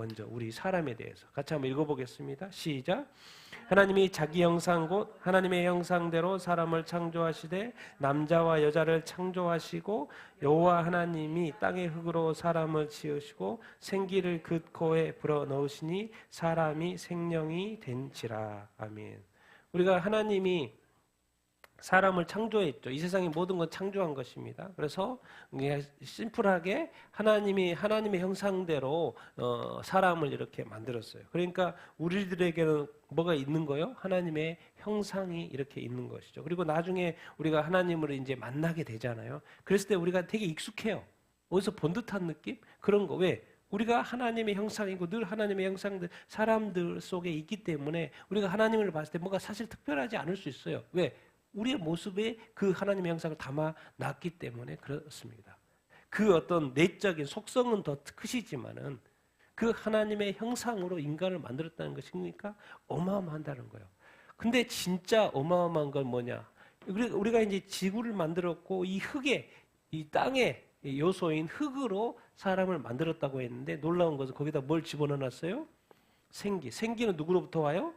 먼저 우리 사람에 대해서 같이 한번 읽어보겠습니다. 시작. 하나님이 자기 형상 곧 하나님의 형상대로 사람을 창조하시되 남자와 여자를 창조하시고 여호와 하나님이 땅의 흙으로 사람을 지으시고 생기를 그 코에 불어넣으시니 사람이 생명이 된지라. 아멘. 우리가 하나님이 사람을 창조했죠. 이 세상의 모든 건 창조한 것입니다. 그래서 심플하게 하나님의 형상대로 사람을 이렇게 만들었어요. 그러니까 우리들에게는 뭐가 있는 거요? 하나님의 형상이 이렇게 있는 것이죠. 그리고 나중에 우리가 하나님을 이제 만나게 되잖아요. 그랬을 때 우리가 되게 익숙해요. 어디서 본 듯한 느낌? 그런 거. 왜? 우리가 하나님의 형상이고 늘 하나님의 형상들 사람들 속에 있기 때문에 우리가 하나님을 봤을 때 뭔가 사실 특별하지 않을 수 있어요. 왜? 우리의 모습에 그 하나님의 형상을 담아놨기 때문에 그렇습니다. 그 어떤 내적인 속성은 더 크시지만은 그 하나님의 형상으로 인간을 만들었다는 것이니까 어마어마한다는 거예요. 근데 진짜 어마어마한 건 뭐냐? 우리가 이제 지구를 만들었고 이 흙에, 이 땅의 요소인 흙으로 사람을 만들었다고 했는데 놀라운 것은 거기다 뭘 집어넣어놨어요? 생기. 생기는 누구로부터 와요?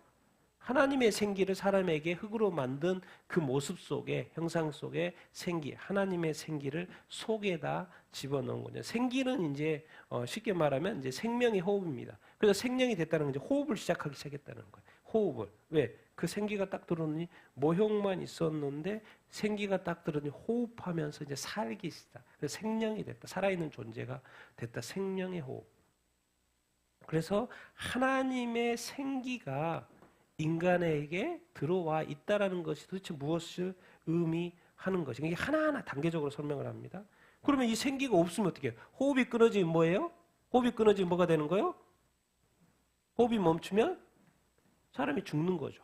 하나님의 생기를 사람에게 흙으로 만든 그 모습 속에 형상 속에 생기, 하나님의 생기를 속에다 집어넣은 거죠. 생기는 이제 쉽게 말하면 이제 생명의 호흡입니다. 그래서 생명이 됐다는 건 이제 호흡을 시작하기 시작했다는 거예요. 호흡을. 왜? 그 생기가 딱 들어오니 모형만 있었는데 생기가 딱 들어오니 호흡하면서 이제 살기 시작. 그래서 생명이 됐다. 살아있는 존재가 됐다. 생명의 호흡. 그래서 하나님의 생기가 인간에게 들어와 있다라는 것이 도대체 무엇을 의미하는 것이 이게 하나하나 단계적으로 설명을 합니다. 그러면 이 생기가 없으면 어떻게 해요? 호흡이 끊어지면 뭐예요? 호흡이 끊어지면 뭐가 되는 거예요? 호흡이 멈추면 사람이 죽는 거죠.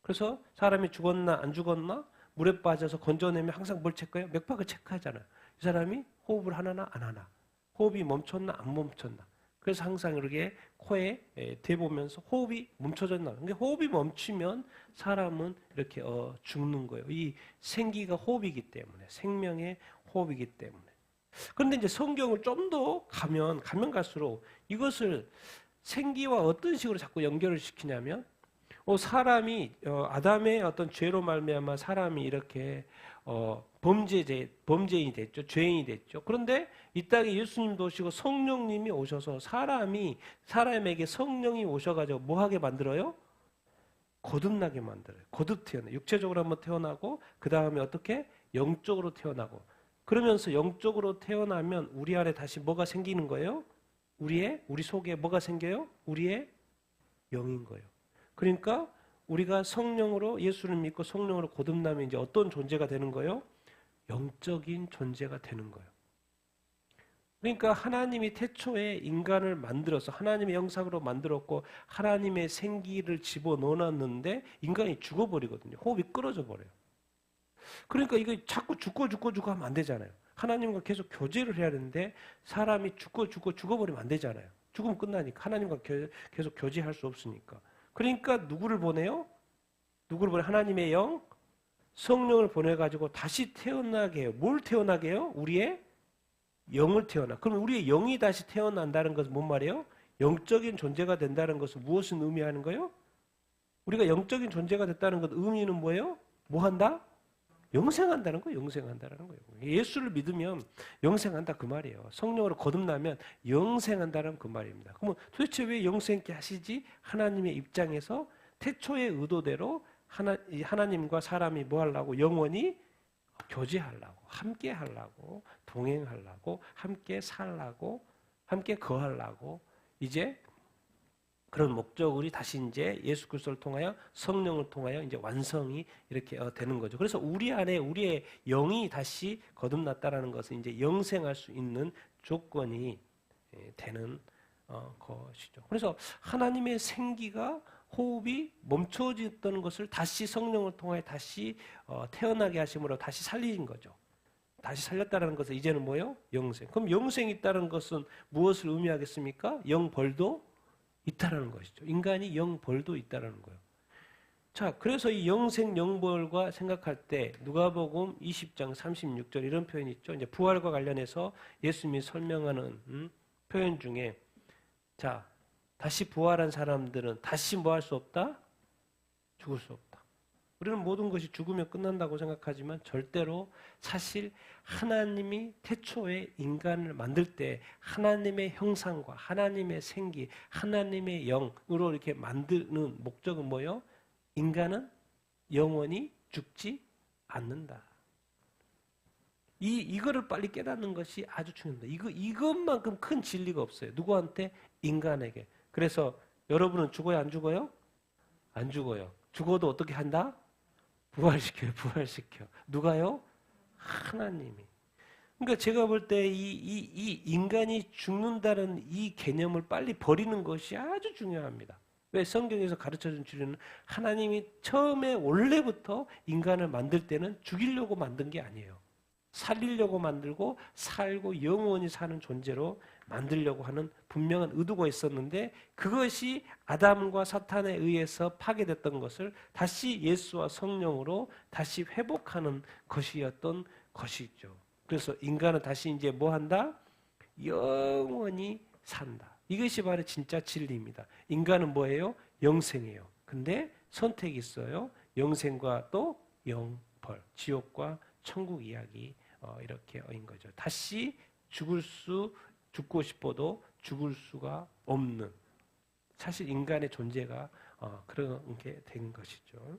그래서 사람이 죽었나 안 죽었나 물에 빠져서 건져내면 항상 뭘 체크해요? 맥박을 체크하잖아요. 이 사람이 호흡을 하나 안 하나, 호흡이 멈췄나 안 멈췄나. 그래서 항상 이렇게 코에 대보면서 호흡이 멈춰졌나. 그러니까 호흡이 멈추면 사람은 이렇게 죽는 거예요. 이 생기가 호흡이기 때문에, 생명의 호흡이기 때문에. 그런데 이제 성경을 좀 더 가면 갈수록 이것을 생기와 어떤 식으로 자꾸 연결을 시키냐면, 사람이 아담의 어떤 죄로 말미암아 사람이 이렇게 범죄인이 됐죠. 죄인이 됐죠. 그런데 이 땅에 예수님도 오시고 성령님이 오셔서 사람에게 성령이 오셔가지고 뭐하게 만들어요? 거듭나게 만들어요. 거듭 태어나요. 육체적으로 한번 태어나고 그 다음에 어떻게? 영적으로 태어나고 그러면서 영적으로 태어나면 우리 안에 다시 뭐가 생기는 거예요? 우리 속에 뭐가 생겨요? 우리의 영인 거예요. 그러니까 우리가 성령으로 예수를 믿고 성령으로 거듭나면 이제 어떤 존재가 되는 거예요? 영적인 존재가 되는 거예요. 그러니까 하나님이 태초에 인간을 만들어서 하나님의 형상으로 만들었고 하나님의 생기를 집어넣어놨는데 인간이 죽어버리거든요. 호흡이 끊어져 버려요. 그러니까 이거 자꾸 죽고 하면 안 되잖아요. 하나님과 계속 교제를 해야 되는데 사람이 죽어버리면 안 되잖아요. 죽으면 끝나니까 하나님과 계속 교제할 수 없으니까. 그러니까 누구를 보내요? 하나님의 영, 성령을 보내가지고 다시 태어나게 해요. 뭘 태어나게 해요? 우리의 영을 태어나. 그럼 우리의 영이 다시 태어난다는 것은 뭔 말이에요? 영적인 존재가 된다는 것은 무엇을 의미하는 거예요? 우리가 영적인 존재가 됐다는 것 의미는 뭐예요? 뭐 한다? 영생한다는 거예요. 영생한다는 거예요. 예수를 믿으면 영생한다 그 말이에요. 성령으로 거듭나면 영생한다는 그 말입니다. 그러면 도대체 왜 영생케 하시지? 하나님의 입장에서 태초의 의도대로 하나님과 사람이 뭐 하려고? 영원히 교제하려고, 함께 하려고, 동행하려고, 함께 살라고, 함께 거하려고 이제 그런 목적이 다시 이제 예수 그리스도를 통하여 성령을 통하여 이제 완성이 이렇게 되는 거죠. 그래서 우리 안에 우리의 영이 다시 거듭났다라는 것은 이제 영생할 수 있는 조건이 되는 것이죠. 그래서 하나님의 생기가 호흡이 멈춰졌던 것을 다시 성령을 통하여 다시 태어나게 하심으로 다시 살리신 거죠. 다시 살렸다는 것은 이제는 뭐예요? 영생. 그럼 영생이 있다는 것은 무엇을 의미하겠습니까? 영벌도 있다라는 것이죠. 인간이 영벌도 있다라는 거예요. 자, 그래서 이 영생 영벌과 생각할 때 누가복음 20장 36절 이런 표현이 있죠. 이제 부활과 관련해서 예수님이 설명하는 표현 중에 자, 다시 부활한 사람들은 다시 뭐 할 수 없다? 죽을 수 없다. 우리는 모든 것이 죽으면 끝난다고 생각하지만 절대로 사실 하나님이 태초에 인간을 만들 때 하나님의 형상과 하나님의 생기, 하나님의 영으로 이렇게 만드는 목적은 뭐예요? 인간은 영원히 죽지 않는다. 이거를 빨리 깨닫는 것이 아주 중요합니다. 이것만큼 큰 진리가 없어요. 누구한테? 인간에게. 그래서 여러분은 죽어요, 안 죽어요? 안 죽어요. 죽어도 어떻게 한다? 부활시켜요, 부활시켜. 누가요? 하나님이. 그러니까 제가 볼 때 이 인간이 죽는다는 이 개념을 빨리 버리는 것이 아주 중요합니다. 왜? 성경에서 가르쳐준 진리는 하나님이 처음에 원래부터 인간을 만들 때는 죽이려고 만든 게 아니에요. 살리려고 만들고 살고 영원히 사는 존재로 만들려고 하는 분명한 의도가 있었는데 그것이 아담과 사탄에 의해서 파괴됐던 것을 다시 예수와 성령으로 다시 회복하는 것이었던 것이죠. 그래서 인간은 다시 이제 뭐 한다? 영원히 산다. 이것이 바로 진짜 진리입니다. 인간은 뭐예요? 영생이에요. 근데 선택이 있어요. 영생과 또 영벌, 지옥과 천국 이야기 이렇게 인 거죠. 다시 죽고 싶어도 죽을 수가 없는 사실 인간의 존재가 그런 게 된 것이죠.